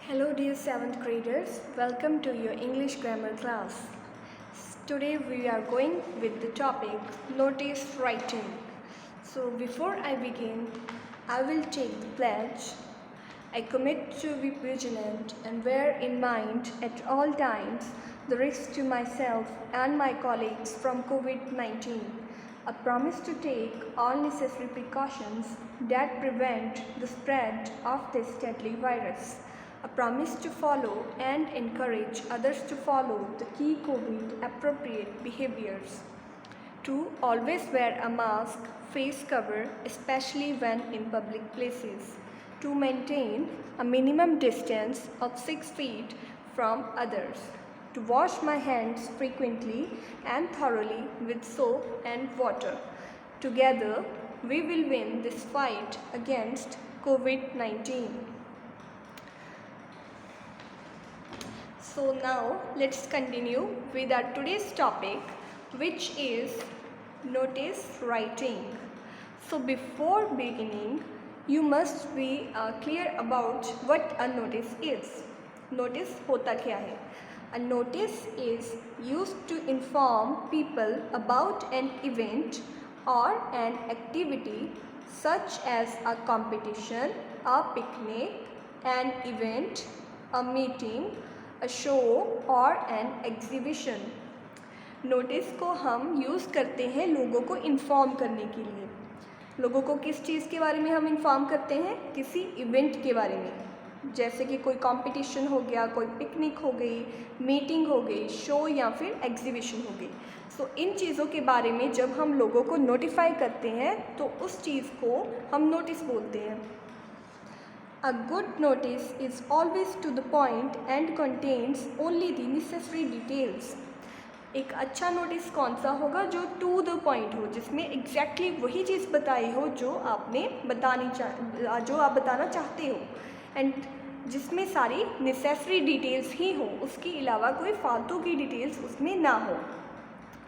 Hello dear 7th graders, welcome to your English grammar class. Today we are going with the topic notice writing. So before I begin, I will take the pledge. I commit to be vigilant and bear in mind at all times the risk to myself and my colleagues from COVID-19. A promise to take all necessary precautions that prevent the spread of this deadly virus. A promise to follow and encourage others to follow the key COVID appropriate behaviors. To always wear a mask, face cover, especially when in public places. To maintain a minimum distance of 6 feet from others. To wash my hands frequently and thoroughly with soap and water. Together, we will win this fight against COVID-19. So now let's continue with our today's topic, which is notice writing. So before beginning, you must be clear about what a notice is. Notice होता क्या है? A notice is used to inform people about an event or an activity such as a competition, a picnic, an event, a meeting, a show or an exhibition. Notice को हम use करते हैं लोगों को inform करने के लिए. लोगों को किस चीज़ के बारे में हम इन्फॉर्म करते हैं? किसी इवेंट के बारे में, जैसे कि कोई कंपटीशन हो गया, कोई पिकनिक हो गई, मीटिंग हो गई, शो या फिर एग्जीबिशन हो गई. सो इन चीज़ों के बारे में जब हम लोगों को नोटिफाई करते हैं तो उस चीज़ को हम नोटिस बोलते हैं. A good notice is always to the point and contains only the necessary details. एक अच्छा नोटिस कौन सा होगा? जो टू द पॉइंट हो, जिसमें एग्जैक्टली वही चीज़ बताई हो जो आपने जो आप बताना चाहते हो, एंड जिसमें सारी नेसेसरी डिटेल्स ही हो, उसके अलावा कोई फालतू की डिटेल्स उसमें ना हो.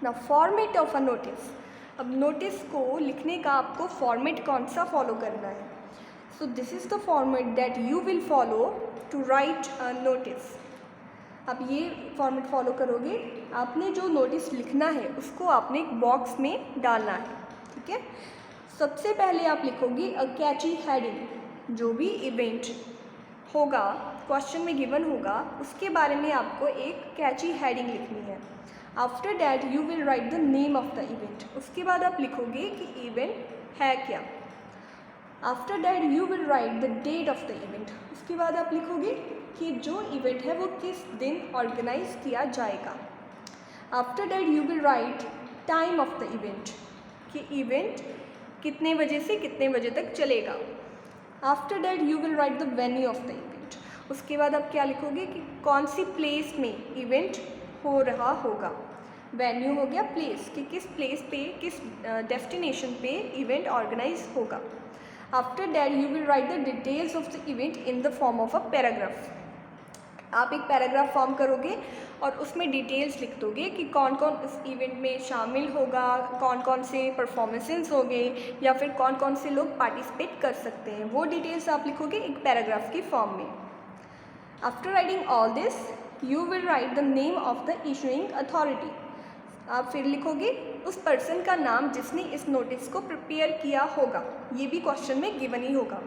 ना फॉर्मेट ऑफ अ नोटिस. अब नोटिस को लिखने का आपको फॉर्मेट कौन सा फॉलो करना है? So this is the format that you will follow to write a notice. अब ये फॉर्मेट फॉलो करोगे. आपने जो नोटिस लिखना है उसको आपने एक बॉक्स में डालना है. ठीक है. सबसे पहले आप लिखोगे अ कैची हेडिंग. जो भी इवेंट होगा, क्वेश्चन में गिवन होगा, उसके बारे में आपको एक कैची हेडिंग लिखनी है. After that you will write the name of the event. उसके बाद आप लिखोगे कि इवेंट है क्या. After that you will write the date of the event. उसके बाद आप लिखोगे कि जो इवेंट है वो किस दिन ऑर्गेनाइज किया जाएगा. After that you will right time of the event, कि इवेंट कितने बजे से कितने बजे तक चलेगा. After that you will write the venue of the event. उसके बाद आप क्या लिखोगे कि कौन सी प्लेस में इवेंट हो रहा होगा. वेन्यू हो गया प्लेस, कि किस प्लेस पे, किस डेस्टिनेशन पे इवेंट ऑर्गेनाइज होगा. After that you will write the details of the event in the form of a paragraph. आप एक पैराग्राफ फॉर्म करोगे और उसमें डिटेल्स लिख दोगे कि कौन कौन उस इवेंट में शामिल होगा, कौन कौन से परफॉर्मेंसेस होंगे, या फिर कौन कौन से लोग पार्टिसिपेट कर सकते हैं. वो डिटेल्स आप लिखोगे एक पैराग्राफ की फॉर्म में. After writing all this you will write the name of the issuing authority. आप फिर लिखोगे उस पर्सन का नाम जिसने इस नोटिस को प्रिपेयर किया होगा. ये भी क्वेश्चन में गिवन ही होगा.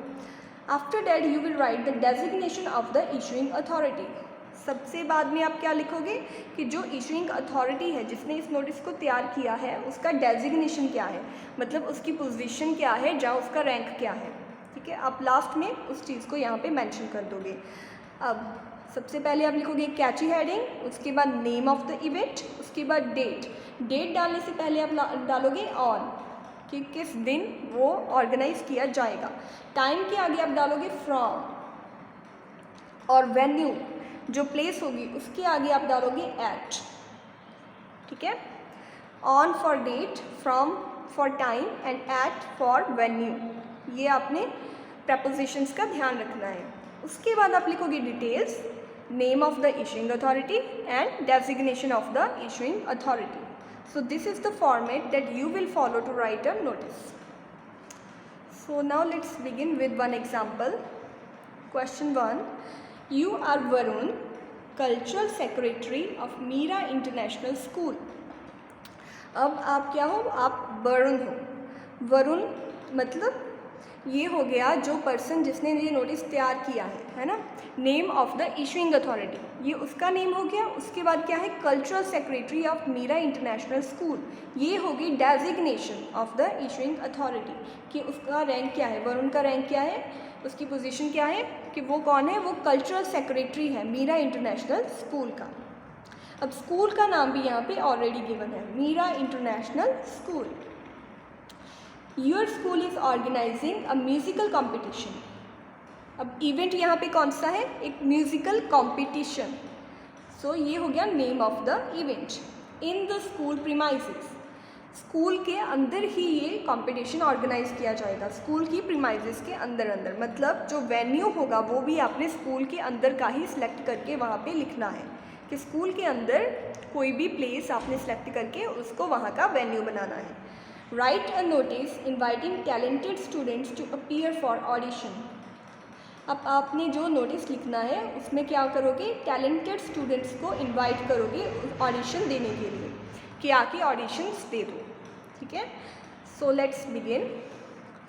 After that you will write the designation of the issuing authority. सबसे बाद में आप क्या लिखोगे कि जो इशूइंग अथॉरिटी है, जिसने इस नोटिस को तैयार किया है, उसका डेजिग्नेशन क्या है, मतलब उसकी पोजीशन क्या है, जहाँ उसका रैंक क्या है. ठीक है. आप लास्ट में उस चीज़ को यहाँ पे मेंशन कर दोगे. अब सबसे पहले आप लिखोगे कैची हेडिंग, उसके बाद नेम ऑफ द इवेंट, उसके बाद डेट. डेट डालने से पहले आप डालोगे ऑन, कि किस दिन वो ऑर्गेनाइज किया जाएगा. टाइम के आगे आप डालोगे फ्रॉम, और वेन्यू जो प्लेस होगी उसके आगे आप डालोगे एट. ठीक है. On for date, from for time and at for venue. ये आपने प्रपोजिशंस का ध्यान रखना है. उसके बाद आप लिखोगे details, name of the issuing authority and designation of the issuing authority. So this is the format that you will follow to write a notice. So now let's begin with one example. Question 1. You are Varun, cultural secretary of Meera International School. अब आप क्या हो, आप वरुण हो। वरुण मतलब ये हो गया जो पर्सन जिसने ये नोटिस तैयार किया है ना, name of the issuing authority, ये उसका नेम हो गया। उसके बाद क्या है, cultural secretary of Meera International School, ये होगी designation of the issuing authority कि उसका रैंक क्या है, वरुण का रैंक क्या है, उसकी पोजीशन क्या है, कि वो कौन है, वो कल्चरल सेक्रेटरी है मीरा इंटरनेशनल स्कूल का। अब स्कूल का नाम भी यहाँ पे ऑलरेडी गिवन है, Meera International School. Your school is organising a musical competition. अब इवेंट यहाँ पे कौन सा है, एक म्यूज़िकल कॉम्पिटिशन। सो ये हो गया name of the event. In the school premises, school के अंदर ही ये कंपटीशन ऑर्गेनाइज किया जाएगा, स्कूल की प्रीमाइसेस के अंदर मतलब जो वेन्यू होगा वो भी आपने स्कूल के अंदर का ही सिलेक्ट करके वहाँ पे लिखना है कि स्कूल के अंदर कोई भी प्लेस आपने सेलेक्ट करके उसको वहाँ का वेन्यू बनाना है। Write a notice inviting talented students to appear for audition. अब आपने जो नोटिस लिखना है उसमें क्या करोगे, टैलेंटेड स्टूडेंट्स को इनवाइट करोगे ऑडिशन देने के लिए कि आके ऑडिशंस दे दो, ठीक है। So let's begin.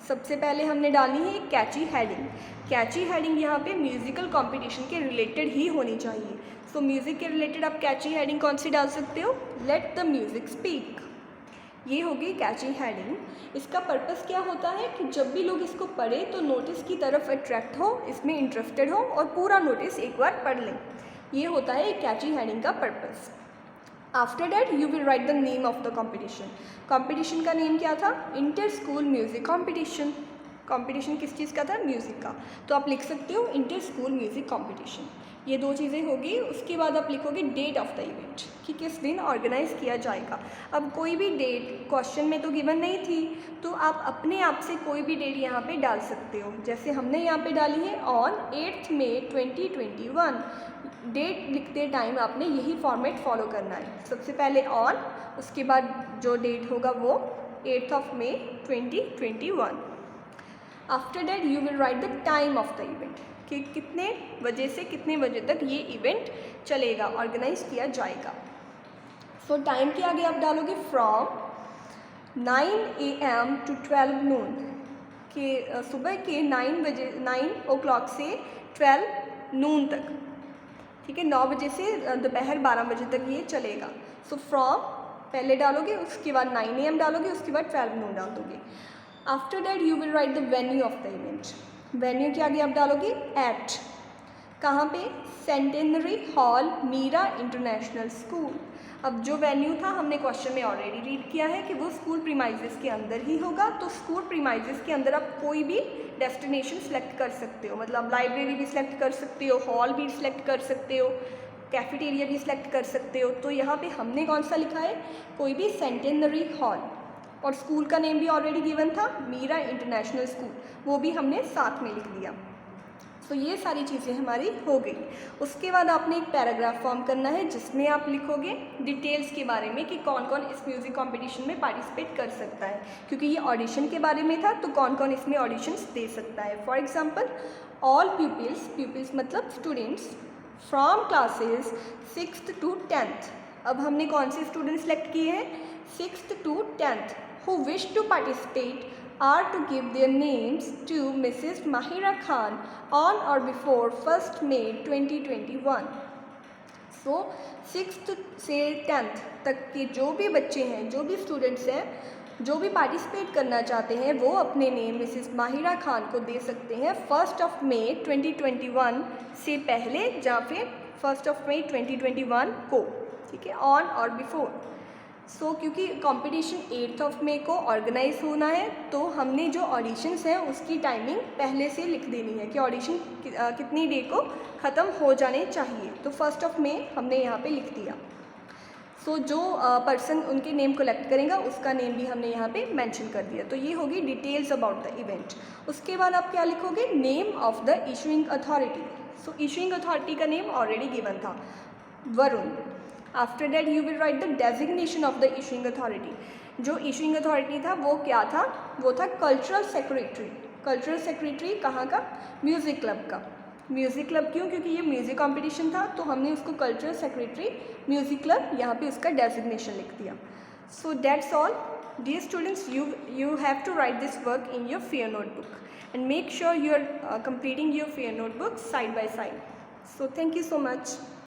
सबसे पहले हमने डाली है कैची हेडिंग। कैची हेडिंग यहाँ पे म्यूज़िकल कंपटीशन के रिलेटेड ही होनी चाहिए। सो म्यूज़िक के रिलेटेड आप कैची हेडिंग कौन सी डाल सकते हो, लेट द म्यूज़िक स्पीक, ये होगी कैची हेडिंग। इसका पर्पस क्या होता है कि जब भी लोग इसको पढ़े तो नोटिस की तरफ अट्रैक्ट हो, इसमें इंटरेस्टेड हो और पूरा नोटिस एक बार पढ़ लें, ये होता है कैची हेडिंग का purpose. After that you will write the name of the competition. Competition का नेम क्या था, inter school music competition. Competition किस चीज़ का था, म्यूज़िक का, तो आप लिख सकते हो इंटर स्कूल म्यूज़िक कॉम्पिटिशन। ये दो चीज़ें होगी। उसके बाद आप लिखोगे डेट ऑफ द इवेंट कि किस दिन ऑर्गेनाइज किया जाएगा। अब कोई भी डेट क्वेश्चन में तो गिवन नहीं थी, तो आप अपने आप से कोई भी डेट यहाँ पे डाल सकते हो। जैसे हमने यहाँ पे डाली है ऑन 8 मई 2021। डेट लिखते टाइम आपने यही फॉर्मेट फॉलो करना है, सबसे पहले ऑन, उसके बाद जो डेट होगा वो 8 मई 2021। After that you will write the time of the event कि कितने बजे से कितने बजे तक ये इवेंट चलेगा, ऑर्गेनाइज किया जाएगा। सो टाइम के आगे आप डालोगे फ्रॉम 9 AM to 12 noon, कि सुबह के 9 o'clock से 12 noon तक, ठीक है, 9 बजे से दोपहर 12 बजे तक ये चलेगा। सो फ्रॉम पहले डालोगे, उसके बाद 9 AM डालोगे, उसके बाद 12 noon डाल दोगे। After that you will write the venue of the event. Venue के आगे आप डालोगे एट, कहाँ पे, centenary hall Meera International School. अब जो वेन्यू था हमने क्वेश्चन में ऑलरेडी रीड किया है कि वो स्कूल प्रीमाइजेस के अंदर ही होगा, तो स्कूल प्रीमाइजेस के अंदर आप कोई भी डेस्टिनेशन सेलेक्ट कर सकते हो, मतलब लाइब्रेरी भी सिलेक्ट कर सकते हो, हॉल भी सिलेक्ट कर सकते हो, कैफेटेरिया भी सिलेक्ट कर सकते हो। तो यहाँ पे हमने कौन सा लिखा है, कोई भी सेंटेनरी हॉल, और स्कूल का नेम भी ऑलरेडी गिवन था मीरा इंटरनेशनल स्कूल, वो भी हमने साथ में लिख दिया। तो ये सारी चीज़ें हमारी हो गई। उसके बाद आपने एक पैराग्राफ फॉर्म करना है जिसमें आप लिखोगे डिटेल्स के बारे में कि कौन कौन इस म्यूज़िक कंपटीशन में पार्टिसिपेट कर सकता है, क्योंकि ये ऑडिशन के बारे में था तो कौन कौन इसमें ऑडिशंस दे सकता है। फॉर एग्जांपल ऑल प्यूपिल्स मतलब students from classes 6th to 10th। अब हमने कौन से स्टूडेंट सेलेक्ट किए हैं, 6th to 10th, who wish to participate are to give their names to Mrs. Mahira Khan on or before 1st May 2021। So 6th से 10th तक के जो भी बच्चे हैं, जो भी स्टूडेंट्स हैं, जो भी पार्टिसिपेट करना चाहते हैं, वो अपने नेम मिसेस माहिरा खान को दे सकते हैं 1 मई 2021 से पहले या फिर 1 मई 2021 को, ठीक है, ऑन और बिफोर। सो क्योंकि कंपटीशन 8 मई को ऑर्गेनाइज होना है, तो हमने जो ऑडिशंस हैं उसकी टाइमिंग पहले से लिख देनी है कि ऑडिशन कितनी डे को ख़त्म हो जाने चाहिए। तो 1 मई हमने यहाँ पे लिख दिया। सो जो पर्सन उनके नेम कलेक्ट करेगा उसका नेम भी हमने यहाँ पे मेंशन कर दिया। तो ये होगी डिटेल्स अबाउट द इवेंट। उसके बाद आप क्या लिखोगे, name of the issuing authority. So issuing authority का नेम ऑलरेडी गिवन था, Varun. After that you will write the designation of the issuing authority. जो इशूइंग अथॉरिटी था वो क्या था, वो था कल्चरल सेक्रेटरी। कल्चरल सेक्रेटरी कहाँ का, म्यूज़िक क्लब का। म्यूज़िक क्लब क्यों? क्योंकि ये म्यूज़िक कंपटीशन था, तो हमने उसको कल्चरल सेक्रेटरी म्यूज़िक क्लब यहाँ पे उसका डेजिग्नेशन लिख दिया. So that's all. Dear students, you have to write this work in your fair notebook and make sure you are completing your fair notebook side by side. So thank you so much.